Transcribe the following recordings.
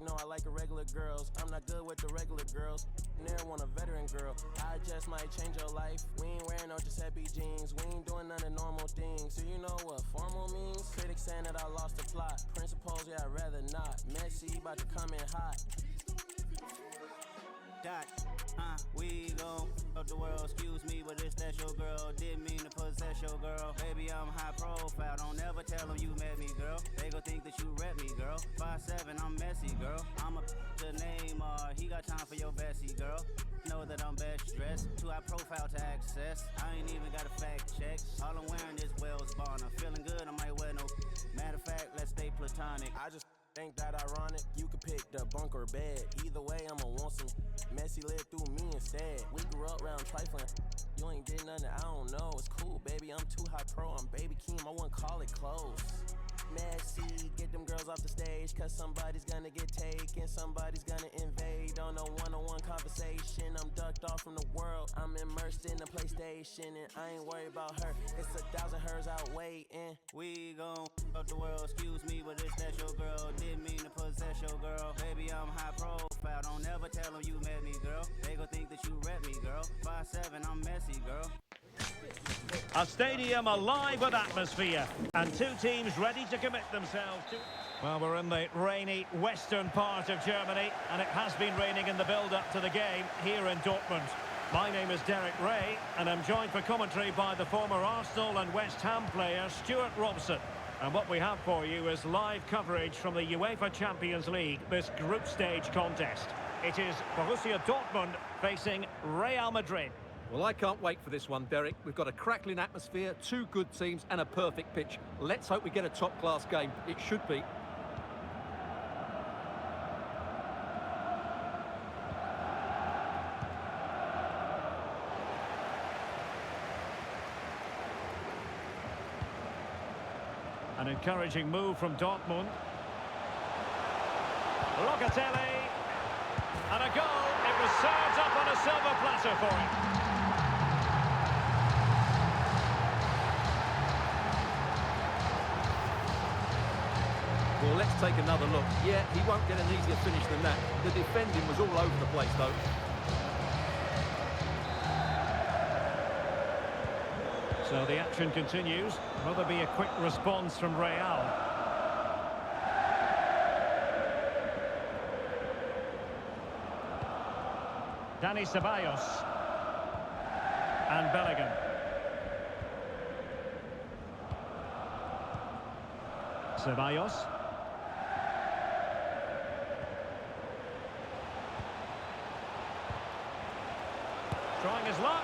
already know I like irregular girls. I'm not good with the regular girls. Never want a veteran girl. I just might change your life. We ain't wearing no Giuseppe jeans. We ain't doing none of normal things. So you know what formal means? Critics saying that I lost the plot. Principles, yeah, I'd rather not. Messy, about to come in hot. We gon' up the world, excuse me, but it's that your girl. Didn't mean to possess your girl. Baby, I'm high profile, don't ever tell them you met me, girl. They gon' think that you rep me, girl. 5'7", I'm messy, girl. I'm a the name, he got time for your bestie, girl. Know that I'm best dressed, too high profile to access. I ain't even got a fact check. All I'm wearing is Wells Bonner. Feeling good, I might wear no. Matter of fact, let's stay platonic. I just think that ironic. You could pick the bunk or bed. Either way, I'ma want some. Messy lived through me instead. We grew up around trifling. You ain't did nothing, I don't know. It's cool, baby. I'm too high pro. I'm baby Keem. I wouldn't call it close. Messy, get them girls off the stage, cause somebody's gonna get taken, somebody's gonna invade on a one-on-one conversation. I'm ducked off from the world, I'm immersed in the PlayStation, and I ain't worried about her, it's 1,000 hers out waiting. We gon' up the world, excuse me, but it's that your girl. Didn't mean to possess your girl. Baby, I'm high profile, don't ever tell them you met me, girl. They gon' think that you rep me, girl. 5'7", I'm messy, girl. A stadium alive with atmosphere and two teams ready to commit themselves to... Well, we're in the rainy western part of Germany and it has been raining in the build-up to the game here in Dortmund. My name is Derek Ray and I'm joined for commentary by the former Arsenal and West Ham player Stuart Robson. And what we have for you is live coverage from the UEFA Champions League, this group stage contest. It is Borussia Dortmund facing Real Madrid. Well, I can't wait for this one, Derek. We've got a crackling atmosphere, two good teams and a perfect pitch. Let's hope we get a top-class game. It should be. An encouraging move from Dortmund. Locatelli. And a goal. It was served up on a silver platter for him. Well, let's take another look. Yeah, he won't get an easier finish than that. The defending was all over the place, though. So the action continues. Will there be a quick response from Real? Dani Ceballos. And Bellingham. Ceballos. Trying his luck,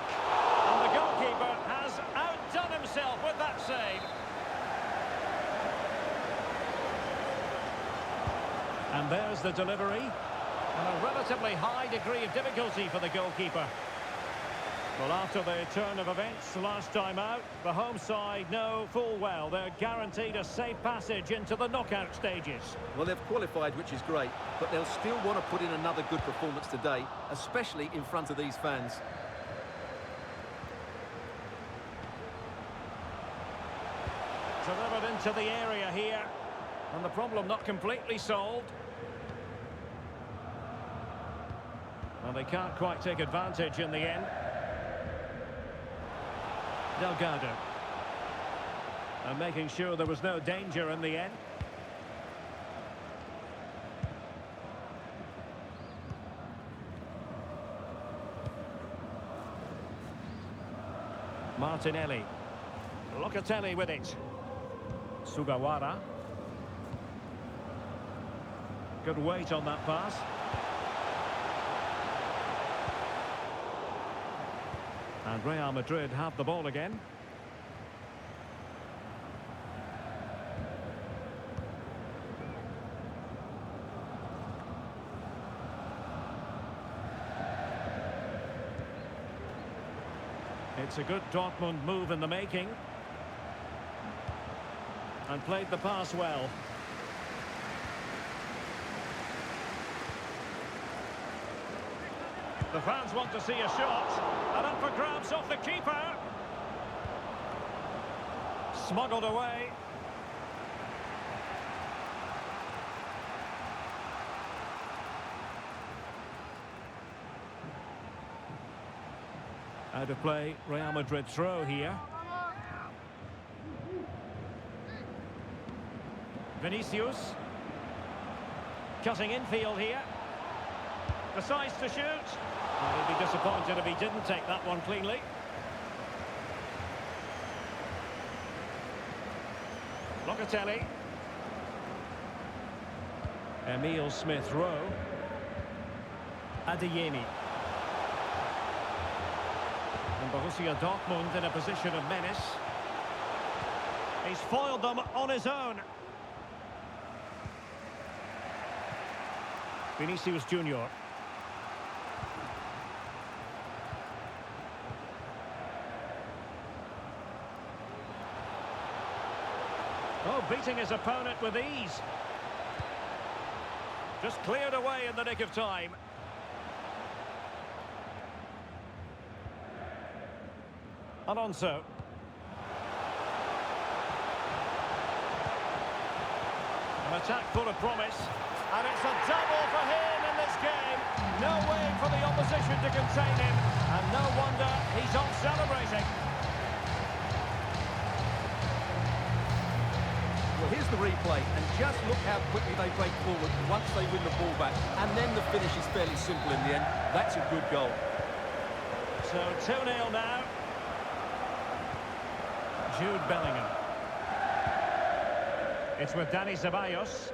and the goalkeeper has outdone himself with that save. And there's the delivery, and a relatively high degree of difficulty for the goalkeeper. Well, after the turn of events last time out, the home side know full well they're guaranteed a safe passage into the knockout stages. Well, they've qualified, which is great, but they'll still want to put in another good performance today, especially in front of these fans. Delivered into the area here, and the problem not completely solved. Well, they can't quite take advantage in the end. Delgado. And making sure there was no danger in the end. Martinelli. Locatelli with it. Sugawara. Good weight on that pass. And Real Madrid have the ball again. It's a good Dortmund move in the making. And played the pass well. The fans want to see a shot. And up for grabs off the keeper. Smuggled away. Out of play, Real Madrid throw here. Vinicius. Cutting infield here. Decides to shoot. Well, he'd be disappointed if he didn't take that one cleanly. Locatelli. Emile Smith-Rowe. Adeyemi. And Borussia Dortmund in a position of menace. He's foiled them on his own. Vinicius Junior. Oh, beating his opponent with ease. Just cleared away in the nick of time. Alonso. An attack full of promise. And it's a double for him in this game. No way for the opposition to contain him. And no wonder he's off celebrating. Well, here's the replay, and just look how quickly they break forward once they win the ball back. And then the finish is fairly simple in the end. That's a good goal. So 2-0 now. Jude Bellingham. It's with Dani Ceballos.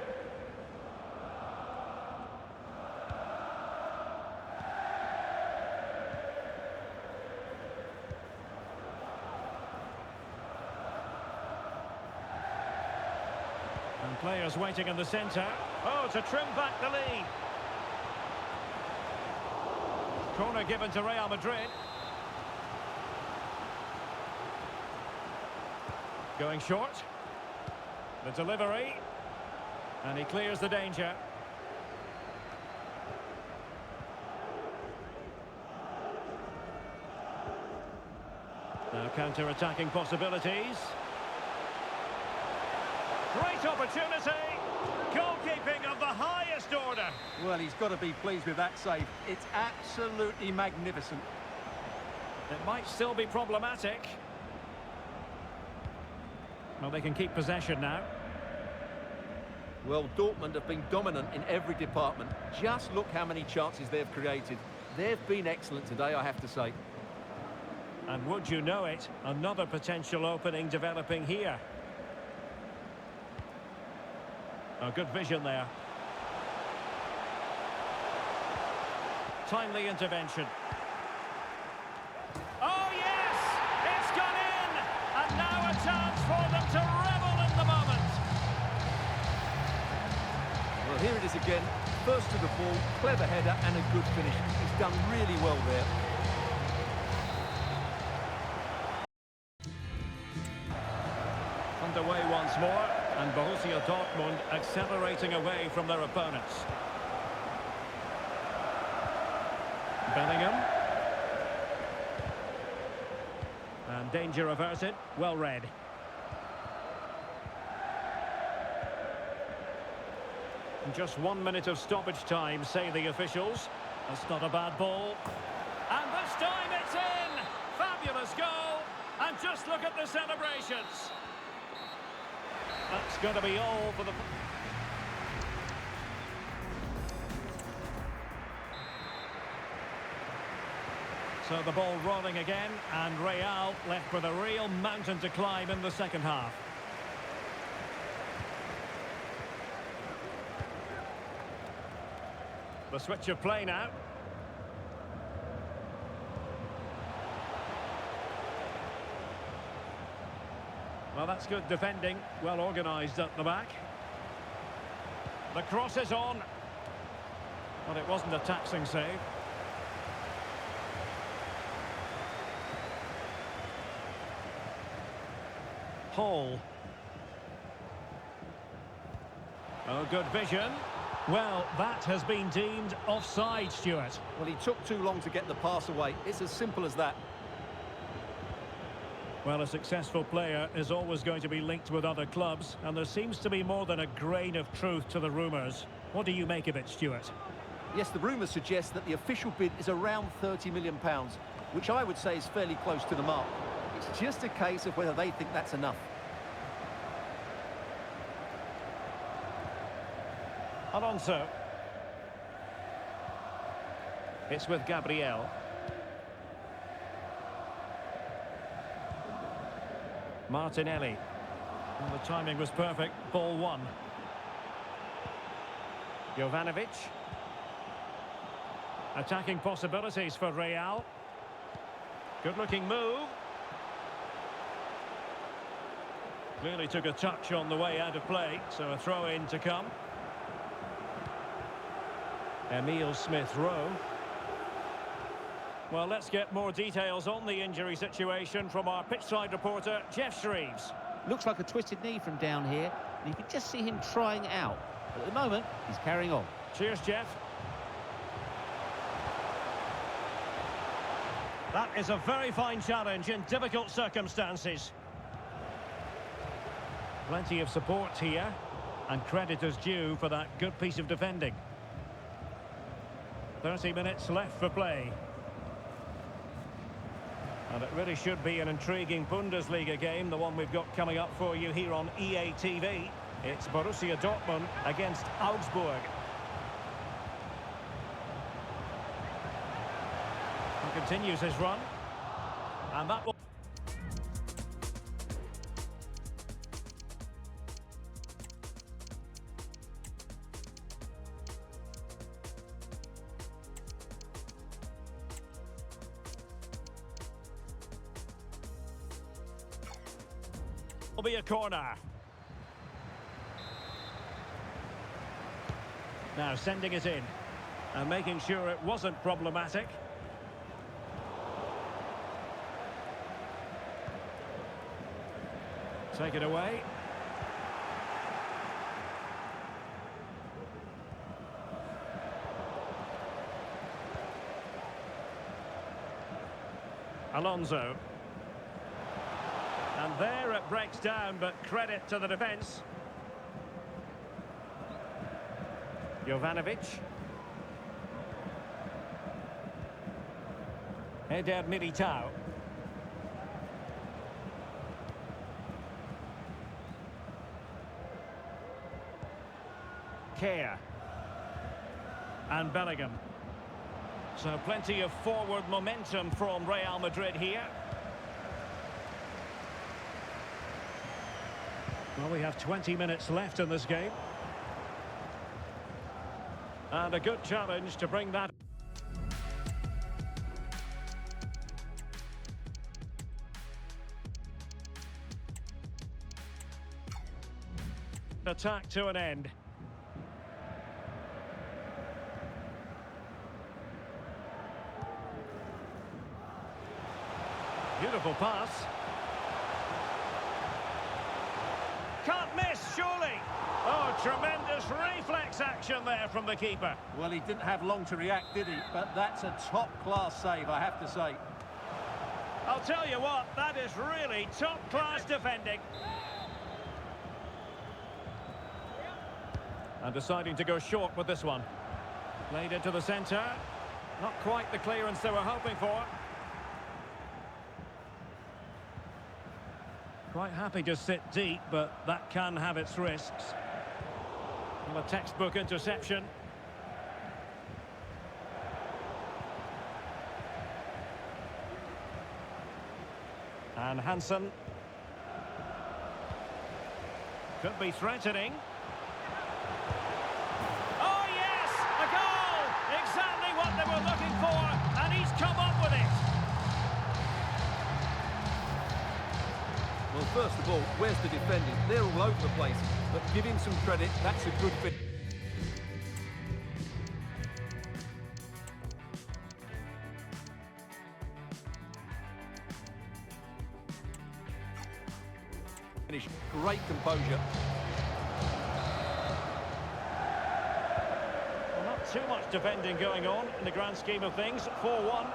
And players waiting in the centre. Oh, to trim back the lead. Corner given to Real Madrid. Going short. The delivery. And he clears the danger. Now counter-attacking possibilities. Great opportunity. Goalkeeping of the highest order. Well, he's got to be pleased with that save. It's absolutely magnificent. It might still be problematic. Well, they can keep possession now. Well, Dortmund have been dominant in every department. Just look how many chances they've created. They've been excellent today, I have to say. And would you know it, another potential opening developing here. A good vision there. Timely intervention. Oh, yes! It's gone in! And now a chance for them to revel in the moment. Well, here it is again. First to the ball, clever header and a good finish. He's done really well there. Underway once more, and Borussia Dortmund accelerating away from their opponents. Bellingham. And danger averted, well read. Just 1 minute of stoppage time, say the officials. That's not a bad ball. And this time it's in! Fabulous goal! And just look at the celebrations. That's going to be all for the... So the ball rolling again, and Real left with a real mountain to climb in the second half. The switch of play now. Well, that's good defending, well organised at the back. The cross is on. Well, it wasn't a taxing save. Hall. Oh, good vision. Well, that has been deemed offside, Stuart. Well, he took too long to get the pass away. It's as simple as that. Well, a successful player is always going to be linked with other clubs, and there seems to be more than a grain of truth to the rumours. What do you make of it, Stuart? Yes, the rumours suggest that the official bid is around £30 million. which I would say is fairly close to the mark. It's just a case of whether they think that's enough. Alonso. It's with Gabriel. Martinelli. Well, the timing was perfect. Ball one. Jovanovic. Attacking possibilities for Real. Good-looking move. Clearly took a touch on the way out of play, so a throw-in to come. Emile Smith-Rowe. Well, let's get more details on the injury situation from our pitchside reporter, Jeff Shreves. Looks like a twisted knee from down here, and you can just see him trying out. But at the moment, he's carrying on. Cheers, Jeff. That is a very fine challenge in difficult circumstances. Plenty of support here, and credit is due for that good piece of defending. 30 minutes left for play. And it really should be an intriguing Bundesliga game, the one we've got coming up for you here on EA TV. It's Borussia Dortmund against Augsburg. He continues his run. And that will... will be a corner. Now sending it in and making sure it wasn't problematic. Take it away. Alonso. And there it breaks down, but credit to the defence. Jovanovic. Eder Militao. Kerr. And Bellingham. So plenty of forward momentum from Real Madrid here. Well, we have 20 minutes left in this game. And a good challenge to bring that... attack to an end. Beautiful pass. Can't miss, surely. Oh, tremendous reflex action there from the keeper. Well, he didn't have long to react, did he? But that's a top-class save, I have to say. I'll tell you what, that is really top-class defending. And deciding to go short with this one. Played into the centre. Not quite the clearance they were hoping for. Quite happy to sit deep, but that can have its risks. Well, a textbook interception. And Hansen. Could be threatening. Oh, yes! A goal! Exactly what they were looking for, and he's come up with it. Well, first of all, where's the defending? They're all over the place, but give him some credit, that's a good fit. Finish, great composure. Well, not too much defending going on in the grand scheme of things. 4-1.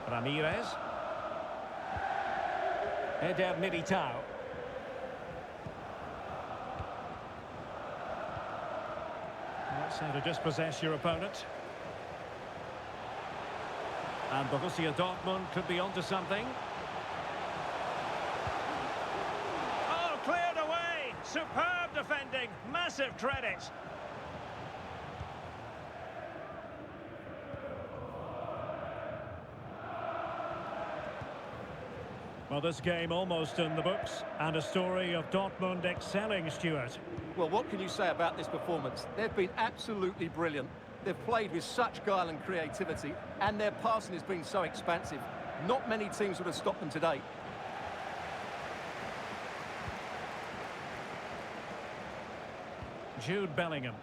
Ramirez. Eder Militao. That's how to dispossess your opponent. And Borussia Dortmund could be onto something. Oh, cleared away! Superb defending, massive credit. Well, this game almost in the books, and a story of Dortmund excelling, Stuart. Well, what can you say about this performance? They've been absolutely brilliant. They've played with such guile and creativity, and their passing has been so expansive. Not many teams would have stopped them today. Jude Bellingham.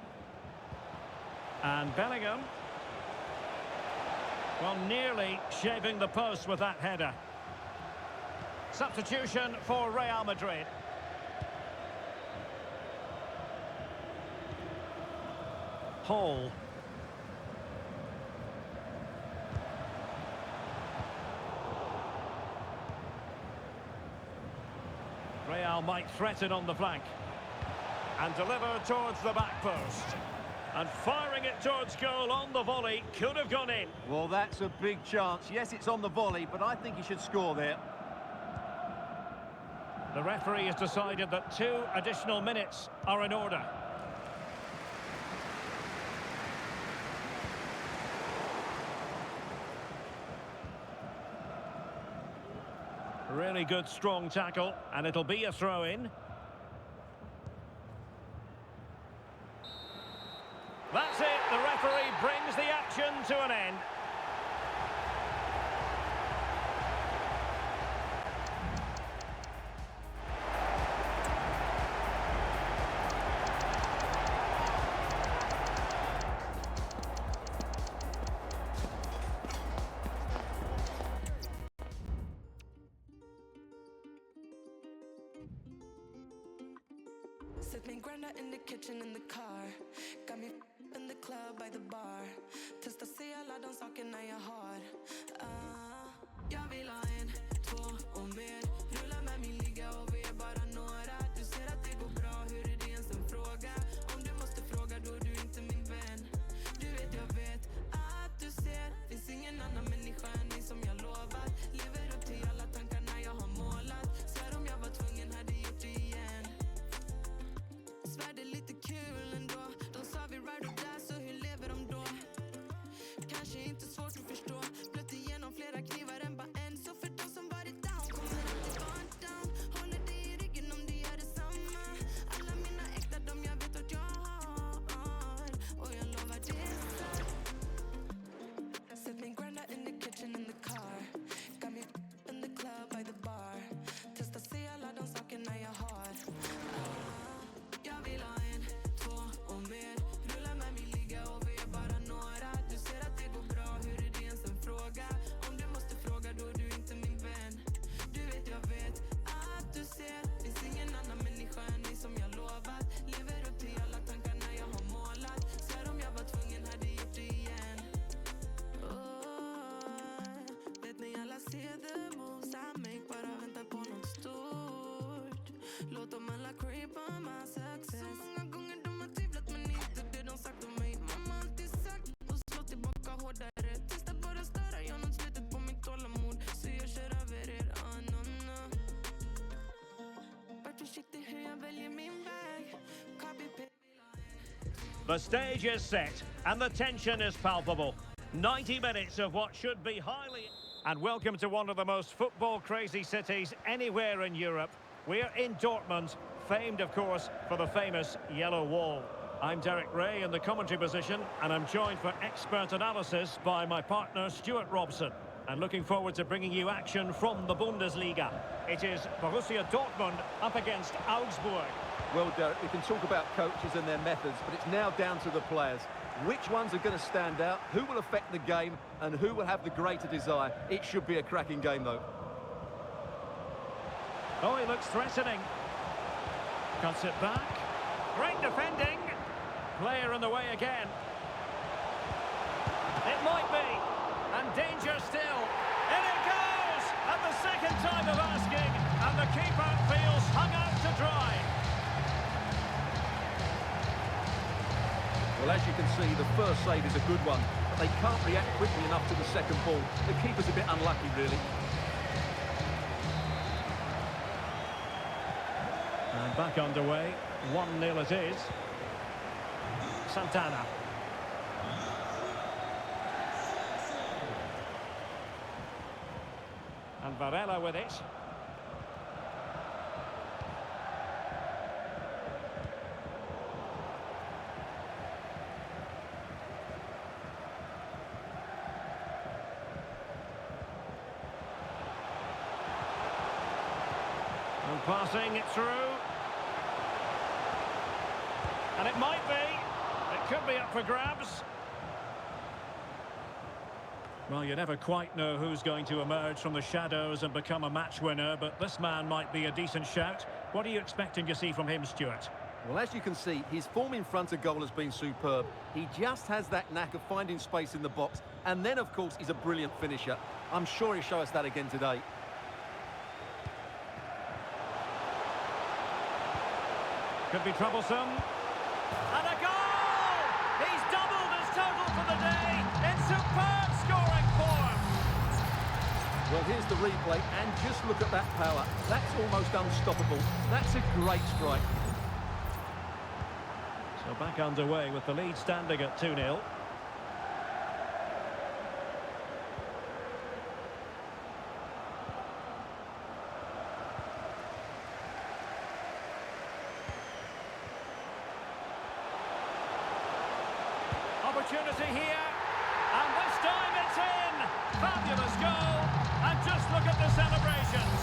And Bellingham, well, nearly shaving the post with that header. Substitution for Real Madrid. Hall. Real might threaten on the flank. And deliver towards the back post. And firing it towards goal on the volley, could have gone in. Well, that's a big chance. Yes, it's on the volley, but I think he should score there. The referee has decided that 2 additional minutes are in order. Really good, strong tackle, and it'll be a throw-in. That's it, the referee brings the action to an end. Set me grinder in the kitchen, in the car. Got me in the club by the bar. Testa se alla de sakerna jag har. Jag vill ha 1, 2 och mer. Rulla med mig, ligga och vi är bara några. Du ser att det går bra, hur är det ens en fråga? Om du måste fråga, då är du inte min vän. Du vet, jag vet att du ser. Finns ingen annan människa än dig som jag lovat. Lever upp till alla tankarna jag har målat. Svär om jag var tvungen, hade gjort det igen. Svär det är lite kul ändå. De sa vi ride or die, så hur lever de då? Kanske inte svårt att förstå. Blött igenom flera knivar än bara en. Så för de som varit down kommer alltid vara down. Håller dig i ryggen om du gör detsamma. Alla mina äkta, de jag vet att jag har. Och jag lovar det är sant. Set me grinder in the kitchen, in the car. Got me in the club by the bar. Testa se alla de sakerna jag har. Jag vill ha 1, 2 och mer. Rulla med mig, ligga och vi är bara några. Du ser att det går bra, hur är det ens en fråga? Om du måste fråga, då är du inte min vän. Du vet, jag vet att du ser. Finns ingen annan människa än dig som jag lovat. Lever upp till alla tankarna jag har målat. Svär om jag var tvungen, hade gjort det igen. Vet ni alla ser the moves I make, bara väntar på något stort. Låt dem alla creep on my success. Så många gånger de har tvivlat, men inte det de sagt om mig. Mamma alltid sagt och slå tillbaka hårdare. Testa bara störa, jag nått slutet på mitt tålamod. Så jag kör över er, no. Var försiktig hur jag väljer min väg. Copy-paste. The stage is set and the tension is palpable. 90 minutes of what should be highly... And welcome to one of the most football-crazy cities anywhere in Europe. We're in Dortmund, famed, of course, for the famous Yellow Wall. I'm Derek Ray in the commentary position, and I'm joined for expert analysis by my partner, Stuart Robson. And looking forward to bringing you action from the Bundesliga. It is Borussia Dortmund up against Augsburg. Well, Derek, we can talk about coaches and their methods, but it's now down to the players. Which ones are going to stand out, who will affect the game, and who will have the greater desire? It should be a cracking game, though. Oh, he looks threatening. Cuts it back. Great defending. Player in the way again. It might be. And danger still. In it goes! At the second time of asking. And the keeper feels hung out to dry. Well, as you can see, the first save is a good one, but they can't react quickly enough to the second ball. The keeper's a bit unlucky, really. And back underway. 1-0 it is. Santana. And Varela with it. And passing it through. And it might be. It could be up for grabs. Well, you never quite know who's going to emerge from the shadows and become a match winner, but this man might be a decent shout. What are you expecting to see from him, Stuart? Well, as you can see, his form in front of goal has been superb. He just has that knack of finding space in the box, and then, of course, he's a brilliant finisher. I'm sure he'll show us that again today. Could be troublesome. And a goal! He's doubled his total for the day in superb scoring form. Well, here's the replay, and just look at that power. That's almost unstoppable. That's a great strike. So back underway with the lead standing at 2-0. Opportunity here, and this time it's in. Fabulous goal, and just look at the celebrations.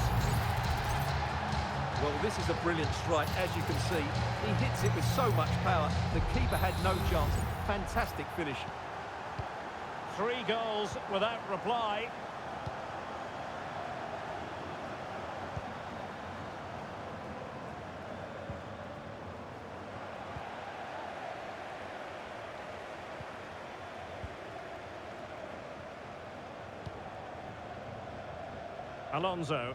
Well, this is a brilliant strike, as you can see. He hits it with so much power. The keeper had no chance. Fantastic finish. 3 goals without reply. Alonso.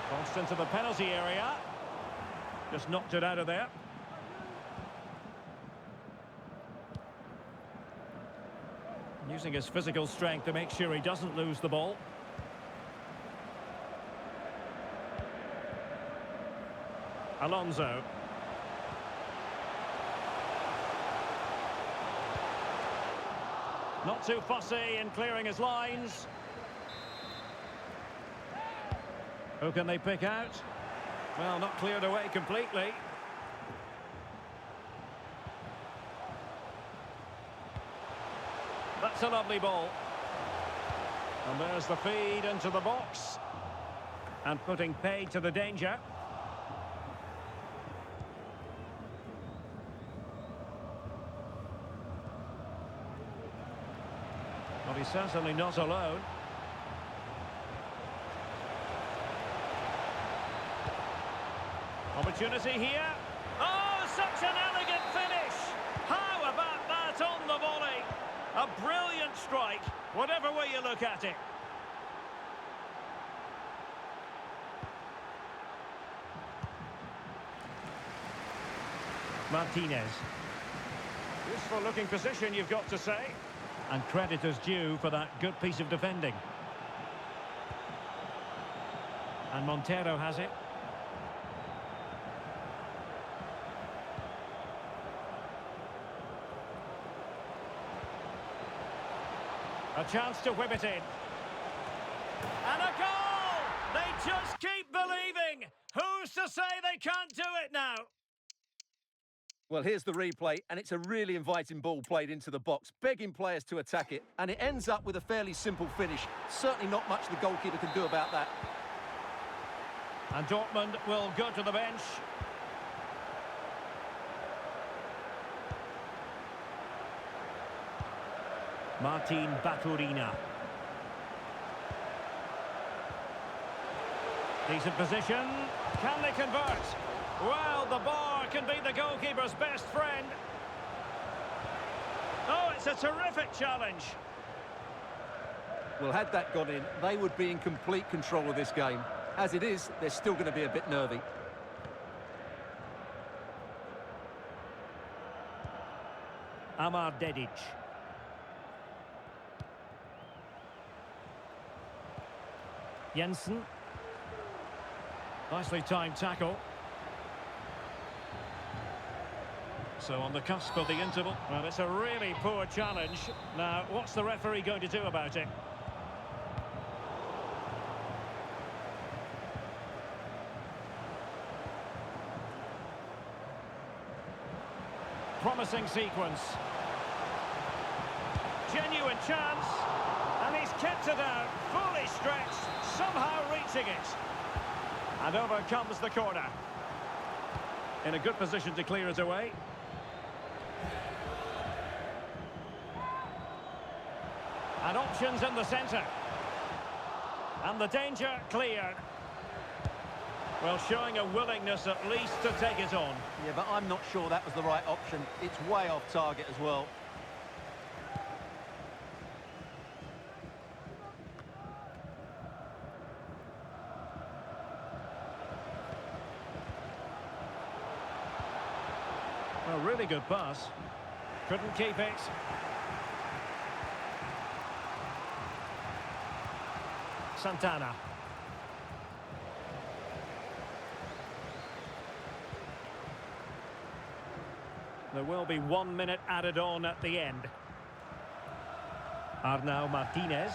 Crossed into the penalty area. Just knocked it out of there. Using his physical strength to make sure he doesn't lose the ball. Alonso. Not too fussy in clearing his lines. Who can they pick out? Well, not cleared away completely. That's a lovely ball. And there's the feed into the box. And putting paid to the danger. Well, he's certainly not alone. Opportunity here. Oh, such an elegant finish. How about that on the volley? A brilliant strike, whatever way you look at it. Martinez. Useful looking position, you've got to say. And credit is due for that good piece of defending. And Montero has it. A chance to whip it in. And a goal! They just keep believing. Who's to say they can't do it now? Well, here's the replay, and it's a really inviting ball played into the box, begging players to attack it, and it ends up with a fairly simple finish. Certainly not much the goalkeeper can do about that. And Dortmund will go to the bench. Martin Baturina. Decent position. Can they convert? Well, the bar can be the goalkeeper's best friend. Oh, it's a terrific challenge. Well, had that gone in, they would be in complete control of this game. As it is, they're still going to be a bit nervy. Amar Dedic. Jensen. Nicely timed tackle. So on the cusp of the interval. Well, it's a really poor challenge. Now, what's the referee going to do about it? Promising sequence. Genuine chance. And he's kept it out. Fully stretched. Somehow reaching it. And over comes the corner. In a good position to clear it away. And options in the centre. And the danger cleared. Well, showing a willingness at least to take it on. Yeah, but I'm not sure that was the right option. It's way off target as well. A really good pass. Couldn't keep it. Santana. There will be 1 minute added on at the end. Arnau Martinez.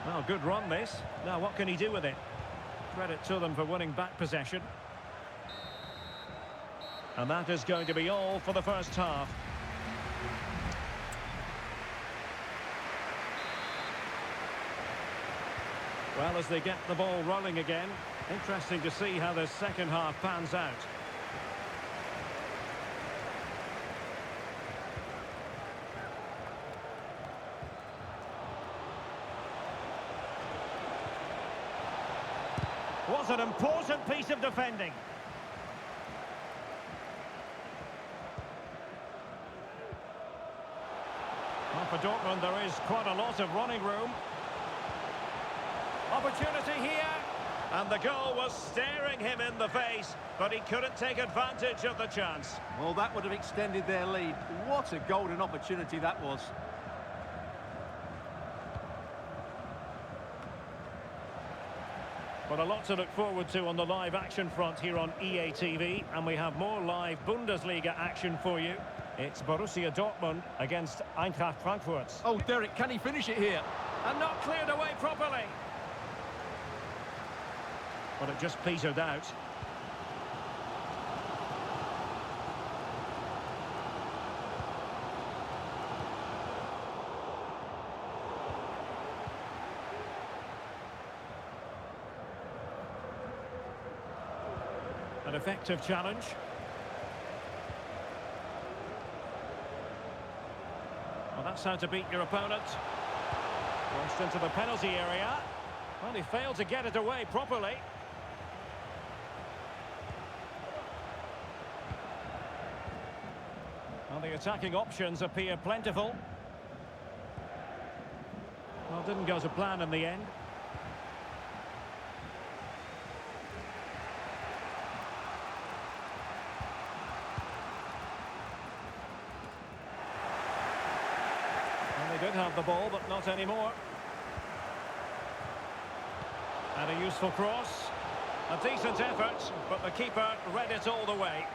Well, good run this. Now what can he do with it? Credit to them for winning back possession. And that is going to be all for the first half. Well, as they get the ball rolling again, interesting to see how the second half pans out. Was an important piece of defending. Well, for Dortmund, there is quite a lot of running room. Opportunity here, and the goal was staring him in the face, but he couldn't take advantage of the chance. Well, that would have extended their lead. What a golden opportunity that was. But a lot to look forward to on the live action front here on EA TV, and we have more live Bundesliga action for you. It's Borussia Dortmund against Eintracht Frankfurt. Oh, Derek, can he finish it here? And not cleared away properly. But it just petered out. An effective challenge. Well, that's how to beat your opponent. Launched into the penalty area. Well, he failed to get it away properly. Well, the attacking options appear plentiful. Well, didn't go to plan in the end. Well, they did have the ball, but not anymore. And a useful cross. A decent effort, but the keeper read it all the way.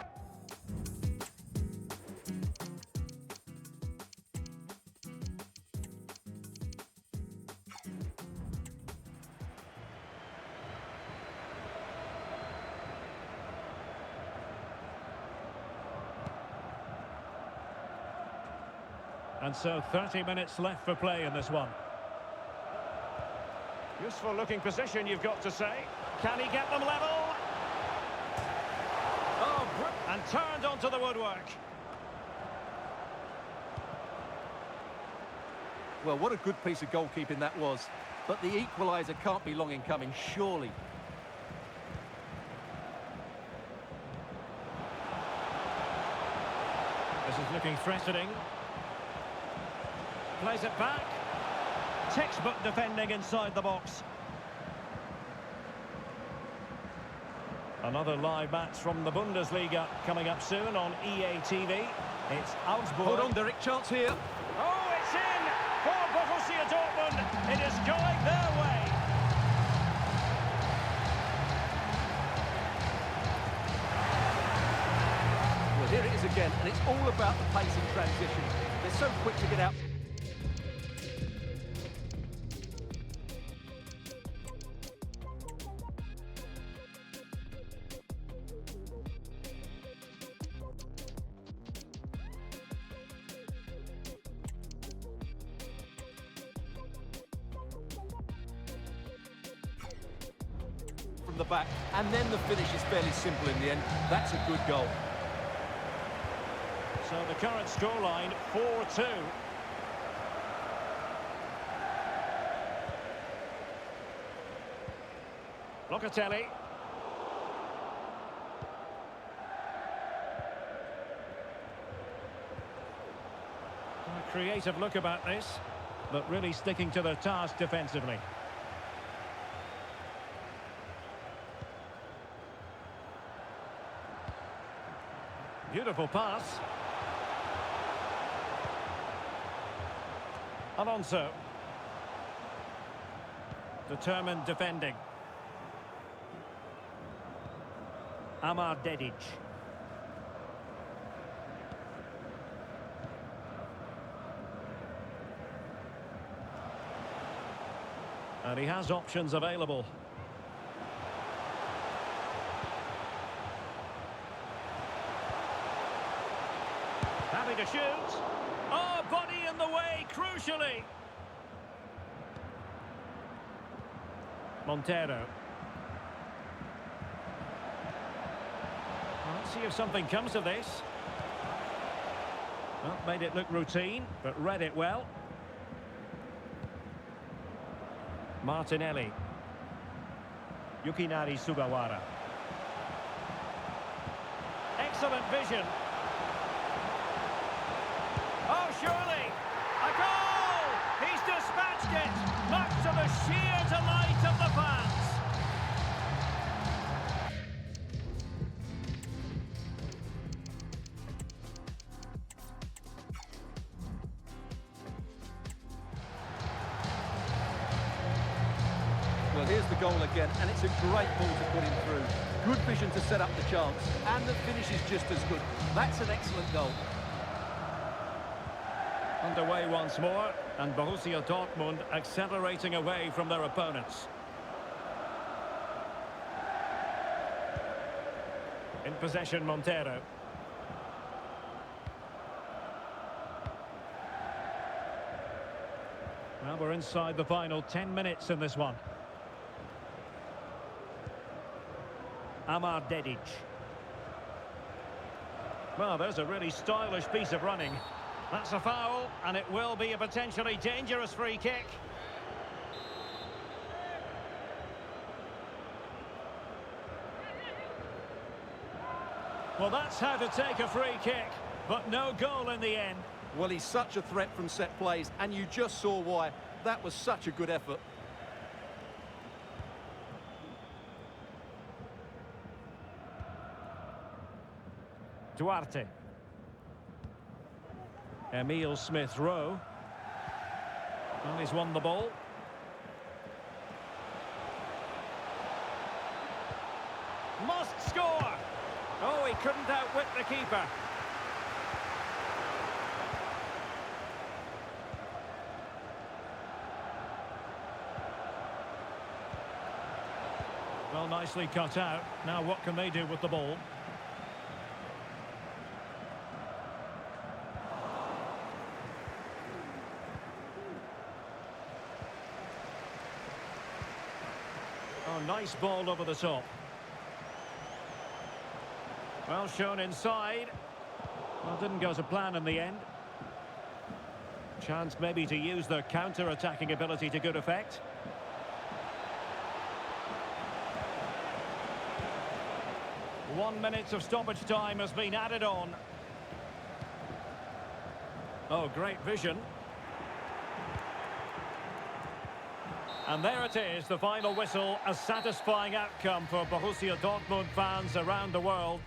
And so 30 minutes left for play in this one. Useful looking position, you've got to say. Can he get them level? Oh, and turned onto the woodwork. Well, what a good piece of goalkeeping that was. But the equaliser can't be long in coming, surely. This is looking threatening. plays it back. Textbook defending inside the box. Another live match from the Bundesliga coming up soon on EA TV. It's Augsburg. Hold on, Derek, chance here. Oh, it's in for Borussia Dortmund. It is going their way. Well, here it is again, and it's all about the pace in transition. They're so quick to get out. From the back, and then the finish is fairly simple in the end. That's a good goal. So the current scoreline, 4-2. Locatelli. A creative look about this, but really sticking to their task defensively. Beautiful pass. Alonso. Determined defending. Amar Dedic. And he has options available. Having to shoot. Oh, body in the way, crucially. Montero. Well, let's see if something comes of this. Well, made it look routine, but read it well. Martinelli. Yukinari Sugawara. Excellent vision. Oh, surely! A goal! He's dispatched it! Much to the sheer delight of the fans! Well, here's the goal again, and it's a great ball to put him through. Good vision to set up the chance, and the finish is just as good. That's an excellent goal. Underway once more, and Borussia Dortmund accelerating away from their opponents. In possession, Montero. Well, we're inside the final 10 minutes in this one. Amar Dedic. Well, there's a really stylish piece of running. That's a foul, and it will be a potentially dangerous free kick. Well, that's how to take a free kick, but no goal in the end. Well, he's such a threat from set plays, and you just saw why. That was such a good effort. Duarte. Emile Smith-Rowe. Well, he's won the ball. Must score! Oh, he couldn't outwit the keeper. Well, nicely cut out. Now what can they do with the ball? Oh, nice ball over the top. Well, shown inside. Well, didn't go to plan in the end. Chance maybe to use their counter-attacking ability to good effect. One minute of stoppage time has been added on. Oh, great vision. And there it is, the final whistle, a satisfying outcome for Borussia Dortmund fans around the world.